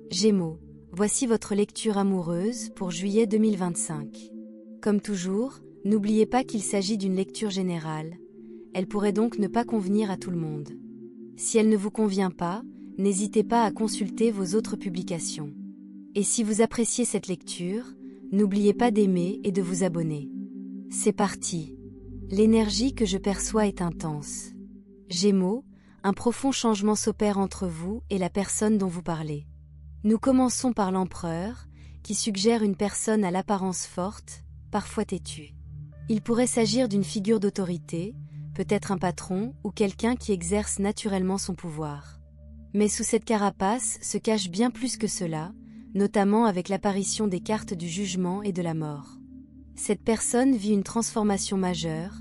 Gémeaux, voici votre lecture amoureuse pour juillet 2025. Comme toujours, n'oubliez pas qu'il s'agit d'une lecture générale. Elle pourrait donc ne pas convenir à tout le monde. Si elle ne vous convient pas, n'hésitez pas à consulter vos autres publications. Et si vous appréciez cette lecture, n'oubliez pas d'aimer et de vous abonner. C'est parti. L'énergie que je perçois est intense. Gémeaux, un profond changement s'opère entre vous et la personne dont vous parlez. Nous commençons par l'empereur, qui suggère une personne à l'apparence forte, parfois têtue. Il pourrait s'agir d'une figure d'autorité, peut-être un patron ou quelqu'un qui exerce naturellement son pouvoir. Mais sous cette carapace se cache bien plus que cela, notamment avec l'apparition des cartes du jugement et de la mort. Cette personne vit une transformation majeure,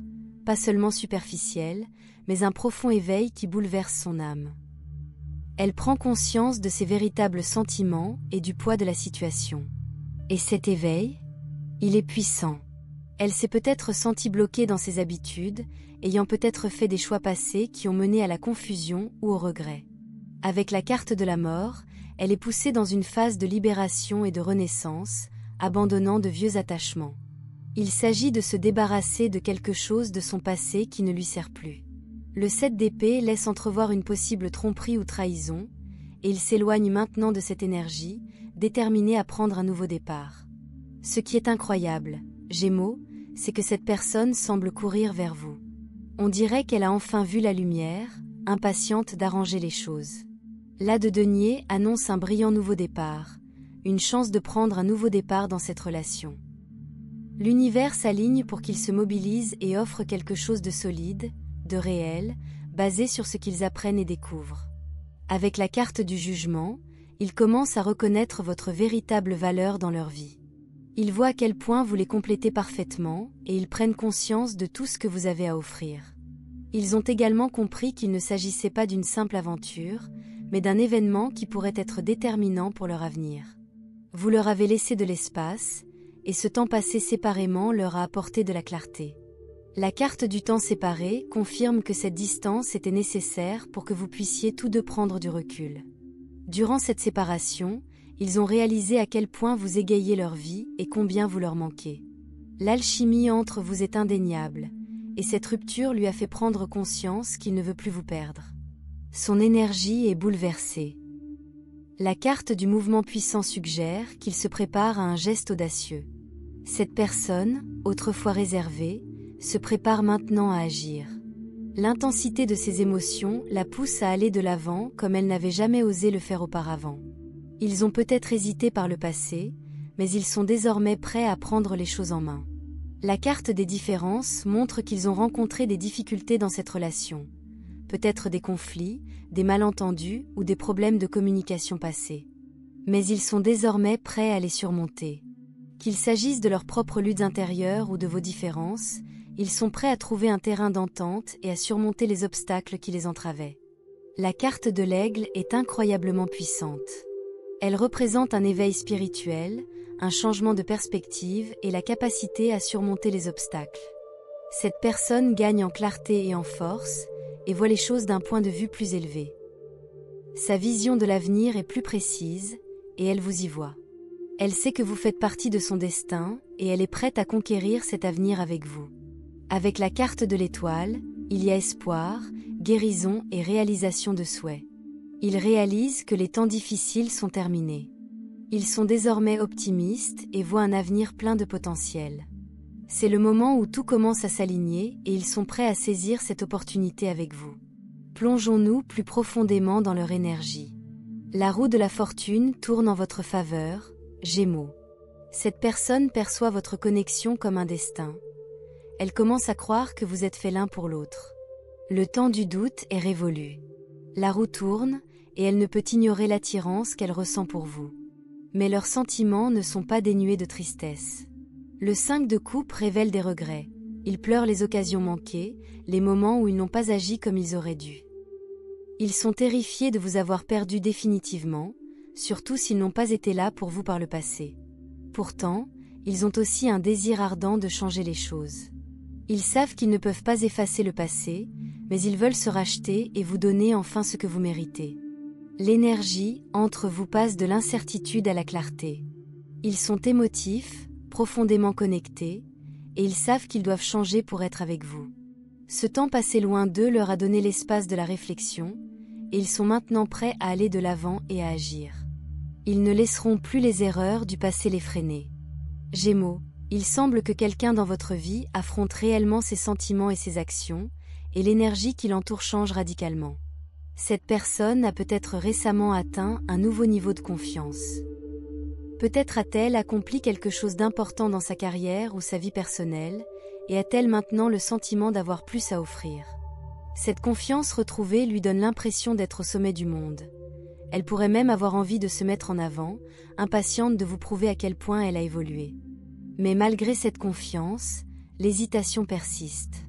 pas seulement superficielle, mais un profond éveil qui bouleverse son âme. Elle prend conscience de ses véritables sentiments et du poids de la situation. Et cet éveil, il est puissant. Elle s'est peut-être sentie bloquée dans ses habitudes, ayant peut-être fait des choix passés qui ont mené à la confusion ou au regret. Avec la carte de la mort, elle est poussée dans une phase de libération et de renaissance, abandonnant de vieux attachements. Il s'agit de se débarrasser de quelque chose de son passé qui ne lui sert plus. Le 7 d'épée laisse entrevoir une possible tromperie ou trahison, et il s'éloigne maintenant de cette énergie, déterminé à prendre un nouveau départ. Ce qui est incroyable, Gémeaux, c'est que cette personne semble courir vers vous. On dirait qu'elle a enfin vu la lumière, impatiente d'arranger les choses. L'As de denier annonce un brillant nouveau départ, une chance de prendre un nouveau départ dans cette relation. L'univers s'aligne pour qu'ils se mobilisent et offrent quelque chose de solide, de réel, basé sur ce qu'ils apprennent et découvrent. Avec la carte du jugement, ils commencent à reconnaître votre véritable valeur dans leur vie. Ils voient à quel point vous les complétez parfaitement et ils prennent conscience de tout ce que vous avez à offrir. Ils ont également compris qu'il ne s'agissait pas d'une simple aventure, mais d'un événement qui pourrait être déterminant pour leur avenir. Vous leur avez laissé de l'espace, et ce temps passé séparément leur a apporté de la clarté. La carte du temps séparé confirme que cette distance était nécessaire pour que vous puissiez tous deux prendre du recul. Durant cette séparation, ils ont réalisé à quel point vous égayez leur vie et combien vous leur manquez. L'alchimie entre vous est indéniable, et cette rupture lui a fait prendre conscience qu'il ne veut plus vous perdre. Son énergie est bouleversée. La carte du mouvement puissant suggère qu'il se prépare à un geste audacieux. Cette personne, autrefois réservée, se prépare maintenant à agir. L'intensité de ses émotions la pousse à aller de l'avant comme elle n'avait jamais osé le faire auparavant. Ils ont peut-être hésité par le passé, mais ils sont désormais prêts à prendre les choses en main. La carte des différences montre qu'ils ont rencontré des difficultés dans cette relation. Peut-être des conflits, des malentendus ou des problèmes de communication passés. Mais ils sont désormais prêts à les surmonter. Qu'il s'agisse de leurs propres luttes intérieures ou de vos différences, ils sont prêts à trouver un terrain d'entente et à surmonter les obstacles qui les entravaient. La carte de l'aigle est incroyablement puissante. Elle représente un éveil spirituel, un changement de perspective et la capacité à surmonter les obstacles. Cette personne gagne en clarté et en force, et voit les choses d'un point de vue plus élevé. Sa vision de l'avenir est plus précise, et elle vous y voit. Elle sait que vous faites partie de son destin, et elle est prête à conquérir cet avenir avec vous. Avec la carte de l'étoile, il y a espoir, guérison et réalisation de souhaits. Ils réalisent que les temps difficiles sont terminés. Ils sont désormais optimistes et voient un avenir plein de potentiel. C'est le moment où tout commence à s'aligner et ils sont prêts à saisir cette opportunité avec vous. Plongeons-nous plus profondément dans leur énergie. La roue de la fortune tourne en votre faveur, Gémeaux. Cette personne perçoit votre connexion comme un destin. Elle commence à croire que vous êtes faits l'un pour l'autre. Le temps du doute est révolu. La roue tourne, et elle ne peut ignorer l'attirance qu'elle ressent pour vous. Mais leurs sentiments ne sont pas dénués de tristesse. Le 5 de coupe révèle des regrets. Ils pleurent les occasions manquées, les moments où ils n'ont pas agi comme ils auraient dû. Ils sont terrifiés de vous avoir perdu définitivement, surtout s'ils n'ont pas été là pour vous par le passé. Pourtant, ils ont aussi un désir ardent de changer les choses. Ils savent qu'ils ne peuvent pas effacer le passé, mais ils veulent se racheter et vous donner enfin ce que vous méritez. L'énergie entre vous passe de l'incertitude à la clarté. Ils sont émotifs, profondément connectés, et ils savent qu'ils doivent changer pour être avec vous. Ce temps passé loin d'eux leur a donné l'espace de la réflexion, et ils sont maintenant prêts à aller de l'avant et à agir. Ils ne laisseront plus les erreurs du passé les freiner. Gémeaux, il semble que quelqu'un dans votre vie affronte réellement ses sentiments et ses actions, et l'énergie qui l'entoure change radicalement. Cette personne a peut-être récemment atteint un nouveau niveau de confiance. Peut-être a-t-elle accompli quelque chose d'important dans sa carrière ou sa vie personnelle, et a-t-elle maintenant le sentiment d'avoir plus à offrir. Cette confiance retrouvée lui donne l'impression d'être au sommet du monde. Elle pourrait même avoir envie de se mettre en avant, impatiente de vous prouver à quel point elle a évolué. Mais malgré cette confiance, l'hésitation persiste.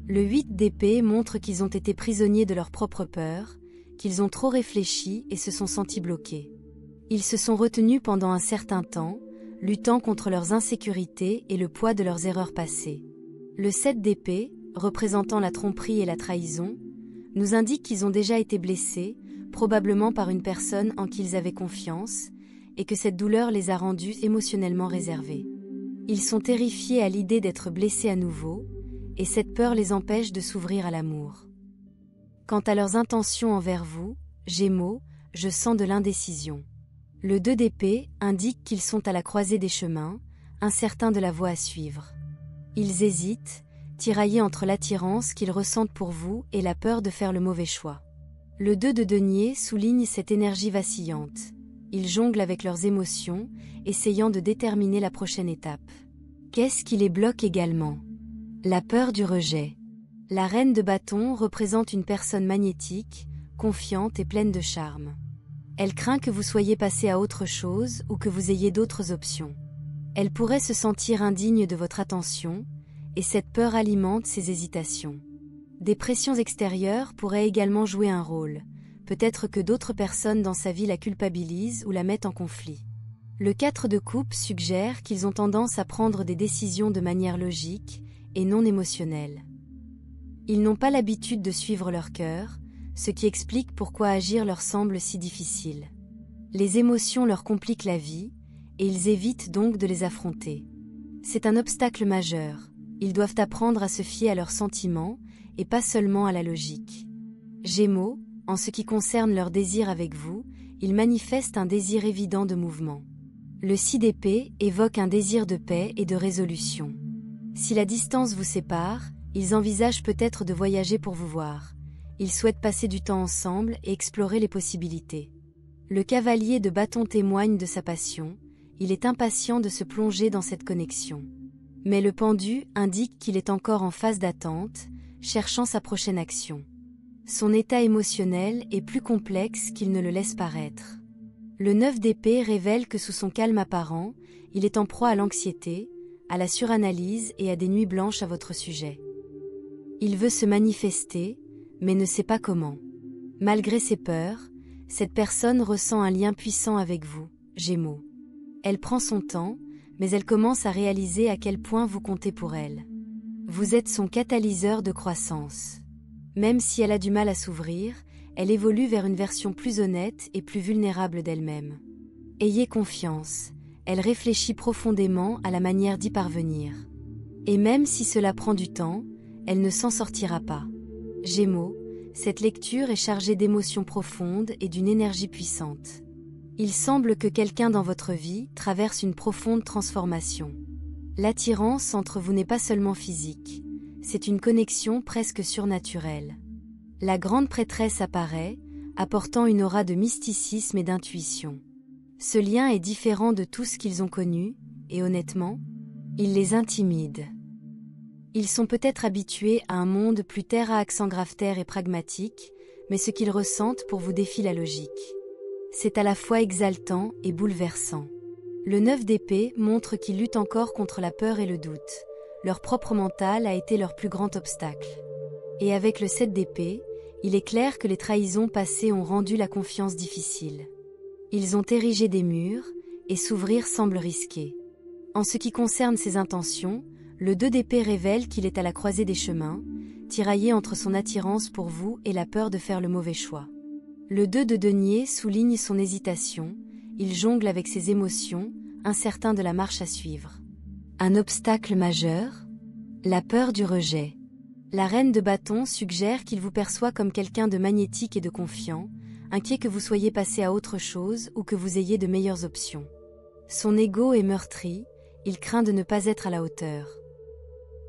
Le 8 d'épée montre qu'ils ont été prisonniers de leurs propres peurs, qu'ils ont trop réfléchi et se sont sentis bloqués. Ils se sont retenus pendant un certain temps, luttant contre leurs insécurités et le poids de leurs erreurs passées. Le 7 d'épée, représentant la tromperie et la trahison, nous indique qu'ils ont déjà été blessés, probablement par une personne en qui ils avaient confiance, et que cette douleur les a rendus émotionnellement réservés. Ils sont terrifiés à l'idée d'être blessés à nouveau, et cette peur les empêche de s'ouvrir à l'amour. Quant à leurs intentions envers vous, Gémeaux, je sens de l'indécision. Le 2 d'épée indique qu'ils sont à la croisée des chemins, incertains de la voie à suivre. Ils hésitent, tiraillés entre l'attirance qu'ils ressentent pour vous et la peur de faire le mauvais choix. Le 2 de denier souligne cette énergie vacillante. Ils jonglent avec leurs émotions, essayant de déterminer la prochaine étape. Qu'est-ce qui les bloque également? La peur du rejet. La reine de bâton représente une personne magnétique, confiante et pleine de charme. Elle craint que vous soyez passé à autre chose ou que vous ayez d'autres options. Elle pourrait se sentir indigne de votre attention, et cette peur alimente ses hésitations. Des pressions extérieures pourraient également jouer un rôle. Peut-être que d'autres personnes dans sa vie la culpabilisent ou la mettent en conflit. Le 4 de coupe suggère qu'ils ont tendance à prendre des décisions de manière logique et non émotionnelle. Ils n'ont pas l'habitude de suivre leur cœur, ce qui explique pourquoi agir leur semble si difficile. Les émotions leur compliquent la vie, et ils évitent donc de les affronter. C'est un obstacle majeur. Ils doivent apprendre à se fier à leurs sentiments, et pas seulement à la logique. Gémeaux, en ce qui concerne leur désir avec vous, ils manifestent un désir évident de mouvement. Le 6 d'épée évoque un désir de paix et de résolution. Si la distance vous sépare, ils envisagent peut-être de voyager pour vous voir. Ils souhaitent passer du temps ensemble et explorer les possibilités. Le cavalier de bâton témoigne de sa passion, il est impatient de se plonger dans cette connexion. Mais le pendu indique qu'il est encore en phase d'attente, cherchant sa prochaine action. Son état émotionnel est plus complexe qu'il ne le laisse paraître. Le 9 d'épée révèle que sous son calme apparent, il est en proie à l'anxiété, à la suranalyse et à des nuits blanches à votre sujet. Il veut se manifester, mais ne sait pas comment. Malgré ses peurs, cette personne ressent un lien puissant avec vous, Gémeaux. Elle prend son temps, mais elle commence à réaliser à quel point vous comptez pour elle. Vous êtes son catalyseur de croissance. Même si elle a du mal à s'ouvrir, elle évolue vers une version plus honnête et plus vulnérable d'elle-même. Ayez confiance, elle réfléchit profondément à la manière d'y parvenir. Et même si cela prend du temps, elle ne s'en sortira pas. Gémeaux, cette lecture est chargée d'émotions profondes et d'une énergie puissante. Il semble que quelqu'un dans votre vie traverse une profonde transformation. L'attirance entre vous n'est pas seulement physique, c'est une connexion presque surnaturelle. La grande prêtresse apparaît, apportant une aura de mysticisme et d'intuition. Ce lien est différent de tout ce qu'ils ont connu, et honnêtement, il les intimide. Ils sont peut-être habitués à un monde plus terre à accent grave-terre et pragmatique, mais ce qu'ils ressentent pour vous défie la logique. C'est à la fois exaltant et bouleversant. Le 9 d'épée montre qu'ils luttent encore contre la peur et le doute. Leur propre mental a été leur plus grand obstacle. Et avec le 7 d'épée, il est clair que les trahisons passées ont rendu la confiance difficile. Ils ont érigé des murs, et s'ouvrir semble risqué. En ce qui concerne ses intentions, le 2 d'épée révèle qu'il est à la croisée des chemins, tiraillé entre son attirance pour vous et la peur de faire le mauvais choix. Le 2 de denier souligne son hésitation, il jongle avec ses émotions, incertain de la marche à suivre. Un obstacle majeur? La peur du rejet. La reine de bâton suggère qu'il vous perçoit comme quelqu'un de magnétique et de confiant, inquiet que vous soyez passé à autre chose ou que vous ayez de meilleures options. Son ego est meurtri, il craint de ne pas être à la hauteur.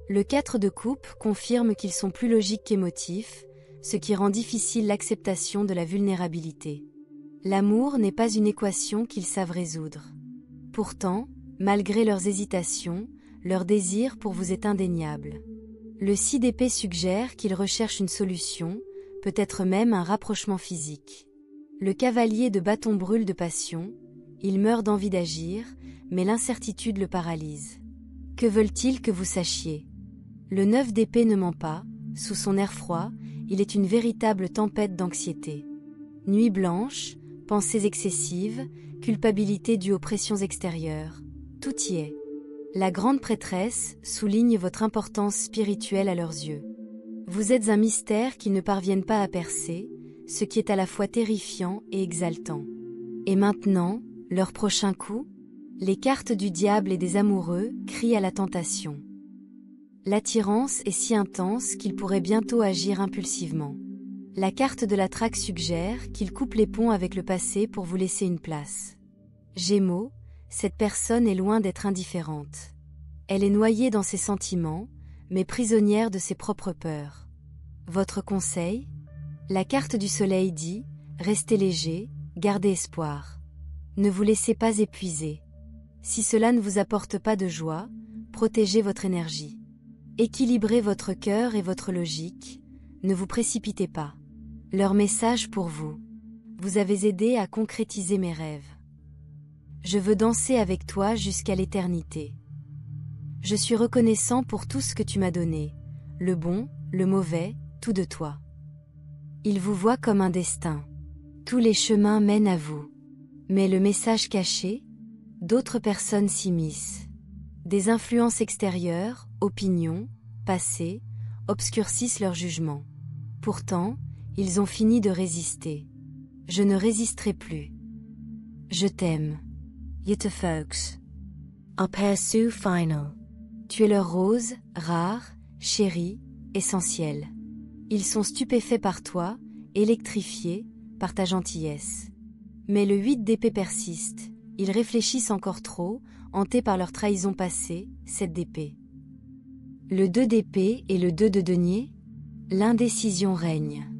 Le 4 de coupe confirme qu'ils sont plus logiques qu'émotifs, ce qui rend difficile l'acceptation de la vulnérabilité. L'amour n'est pas une équation qu'ils savent résoudre. Pourtant, malgré leurs hésitations, leur désir pour vous est indéniable. Le 6 d'épée suggère qu'ils recherchent une solution, peut-être même un rapprochement physique. Le cavalier de bâton brûle de passion, il meurt d'envie d'agir, mais l'incertitude le paralyse. Que veulent-ils que vous sachiez? Le 9 d'épée ne ment pas, sous son air froid, il est une véritable tempête d'anxiété. Nuit blanche, pensées excessives, culpabilité due aux pressions extérieures, tout y est. La grande prêtresse souligne votre importance spirituelle à leurs yeux. Vous êtes un mystère qu'ils ne parviennent pas à percer, ce qui est à la fois terrifiant et exaltant. Et maintenant, leur prochain coup? Les cartes du diable et des amoureux crient à la tentation. L'attirance est si intense qu'il pourrait bientôt agir impulsivement. La carte de la traque suggère qu'il coupe les ponts avec le passé pour vous laisser une place. Gémeaux, cette personne est loin d'être indifférente. Elle est noyée dans ses sentiments, mais prisonnière de ses propres peurs. Votre conseil? La carte du soleil dit « Restez léger, gardez espoir. Ne vous laissez pas épuiser. Si cela ne vous apporte pas de joie, protégez votre énergie. Équilibrez votre cœur et votre logique, ne vous précipitez pas. Leur message pour vous. Vous avez aidé à concrétiser mes rêves. Je veux danser avec toi jusqu'à l'éternité. Je suis reconnaissant pour tout ce que tu m'as donné, le bon, le mauvais, tout de toi. Il vous voit comme un destin. Tous les chemins mènent à vous. Mais le message caché? D'autres personnes s'immiscent. Des influences extérieures, opinions, passées, obscurcissent leur jugement. Pourtant, ils ont fini de résister. Je ne résisterai plus. Je t'aime. Jette folks. Aperçu final. Tu es leur rose, rare, chérie, essentielle. Ils sont stupéfaits par toi, électrifiés par ta gentillesse. Mais le 8 d'épée persiste. Ils réfléchissent encore trop, hantés par leur trahison passée, 7 d'épée. Le 2 d'épée et le 2 de denier? L'indécision règne.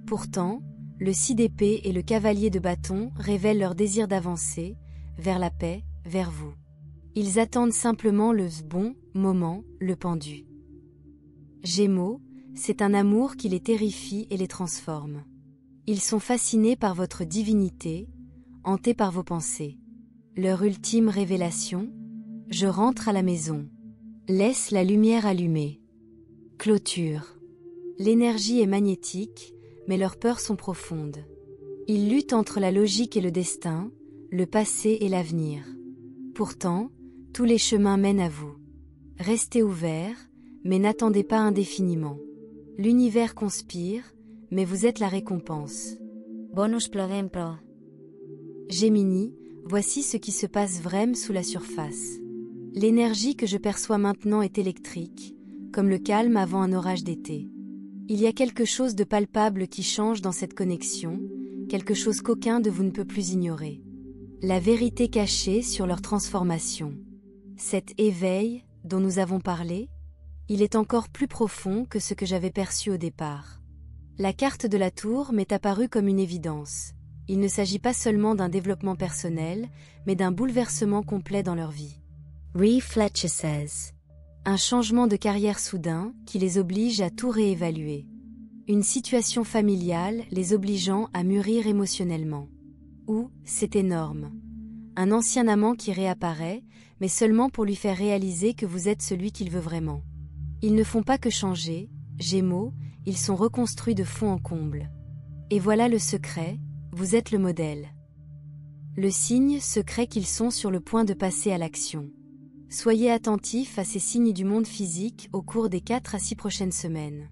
Pourtant, le 6 d'épée et le cavalier de bâton révèlent leur désir d'avancer, vers la paix, vers vous. Ils attendent simplement le bon moment, le pendu. Gémeaux, c'est un amour qui les terrifie et les transforme. Ils sont fascinés par votre divinité, hantés par vos pensées. Leur ultime révélation? Je rentre à la maison. Laisse la lumière allumée. Clôture. L'énergie est magnétique, mais leurs peurs sont profondes. Ils luttent entre la logique et le destin, le passé et l'avenir. Pourtant, tous les chemins mènent à vous. Restez ouverts, mais n'attendez pas indéfiniment. L'univers conspire, mais vous êtes la récompense. Bonus plurimpro. Gémini, voici ce qui se passe vraiment sous la surface. L'énergie que je perçois maintenant est électrique, comme le calme avant un orage d'été. Il y a quelque chose de palpable qui change dans cette connexion, quelque chose qu'aucun de vous ne peut plus ignorer. La vérité cachée sur leur transformation. Cet éveil, dont nous avons parlé, il est encore plus profond que ce que j'avais perçu au départ. La carte de la tour m'est apparue comme une évidence. Il ne s'agit pas seulement d'un développement personnel, mais d'un bouleversement complet dans leur vie. Ree Fletcher says. Un changement de carrière soudain qui les oblige à tout réévaluer. Une situation familiale les obligeant à mûrir émotionnellement. Ou, c'est énorme. Un ancien amant qui réapparaît, mais seulement pour lui faire réaliser que vous êtes celui qu'il veut vraiment. Ils ne font pas que changer, Gémeaux, ils sont reconstruits de fond en comble. Et voilà le secret, vous êtes le modèle. Le signe secret qu'ils sont sur le point de passer à l'action. Soyez attentifs à ces signes du monde physique au cours des 4 à 6 prochaines semaines.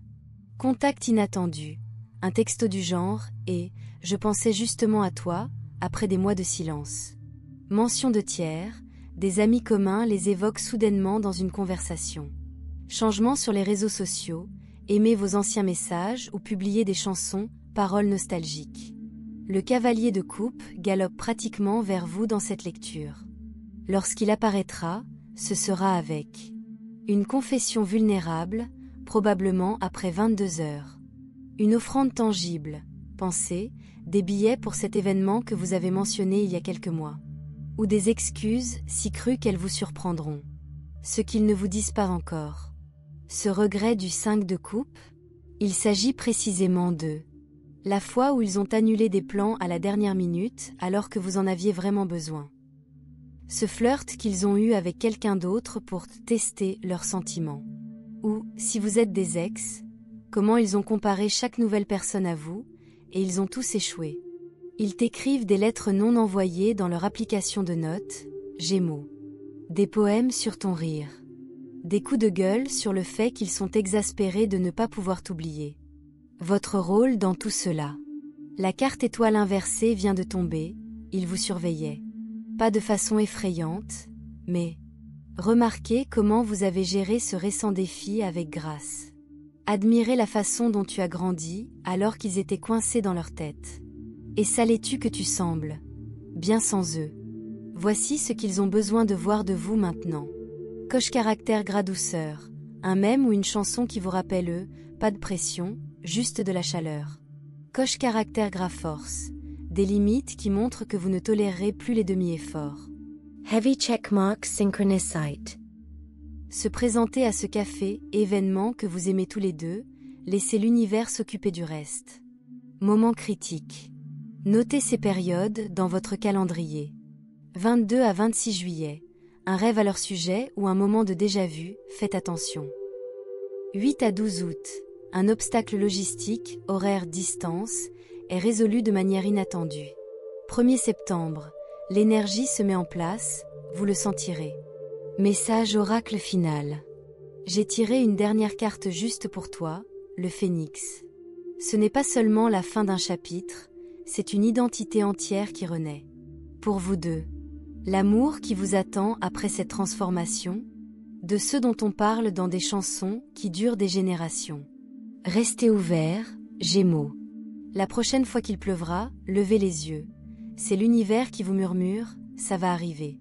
Contact inattendu. Un texto du genre et « Je pensais justement à toi » après des mois de silence. Mention de tiers, des amis communs les évoquent soudainement dans une conversation. Changement sur les réseaux sociaux, aimez vos anciens messages ou publiez des chansons, paroles nostalgiques. Le cavalier de coupe galope pratiquement vers vous dans cette lecture. Lorsqu'il apparaîtra, ce sera avec une confession vulnérable, probablement après 22 heures. Une offrande tangible, pensez, des billets pour cet événement que vous avez mentionné il y a quelques mois. Ou des excuses si crues qu'elles vous surprendront. Ce qu'ils ne vous disent pas encore. Ce regret du 5 de coupe, il s'agit précisément de la fois où ils ont annulé des plans à la dernière minute alors que vous en aviez vraiment besoin. Ce flirt qu'ils ont eu avec quelqu'un d'autre pour tester leurs sentiments. Ou, si vous êtes des ex, comment ils ont comparé chaque nouvelle personne à vous, et ils ont tous échoué. Ils t'écrivent des lettres non envoyées dans leur application de notes, Gémeaux. Des poèmes sur ton rire. Des coups de gueule sur le fait qu'ils sont exaspérés de ne pas pouvoir t'oublier. Votre rôle dans tout cela. La carte étoile inversée vient de tomber, ils vous surveillaient. Pas de façon effrayante, mais remarquez comment vous avez géré ce récent défi avec grâce. Admirez la façon dont tu as grandi alors qu'ils étaient coincés dans leur tête. Et savais-tu que tu sembles bien sans eux. Voici ce qu'ils ont besoin de voir de vous maintenant. Coche caractère gras douceur, un mème ou une chanson qui vous rappelle eux, pas de pression, juste de la chaleur. Coche caractère gras force, des limites qui montrent que vous ne tolérerez plus les demi-efforts. Heavy checkmark synchronicite. Se présenter à ce café, événement que vous aimez tous les deux, laissez l'univers s'occuper du reste. Moment critique. Notez ces périodes dans votre calendrier. 22 à 26 juillet. Un rêve à leur sujet ou un moment de déjà-vu, faites attention. 8 à 12 août. Un obstacle logistique, horaire, distance, est résolu de manière inattendue. 1er septembre. L'énergie se met en place, vous le sentirez. Message oracle final. J'ai tiré une dernière carte juste pour toi, le phénix. Ce n'est pas seulement la fin d'un chapitre, c'est une identité entière qui renaît. Pour vous deux. L'amour qui vous attend après cette transformation, de ceux dont on parle dans des chansons qui durent des générations. Restez ouverts, Gémeaux. La prochaine fois qu'il pleuvra, levez les yeux. C'est l'univers qui vous murmure, ça va arriver.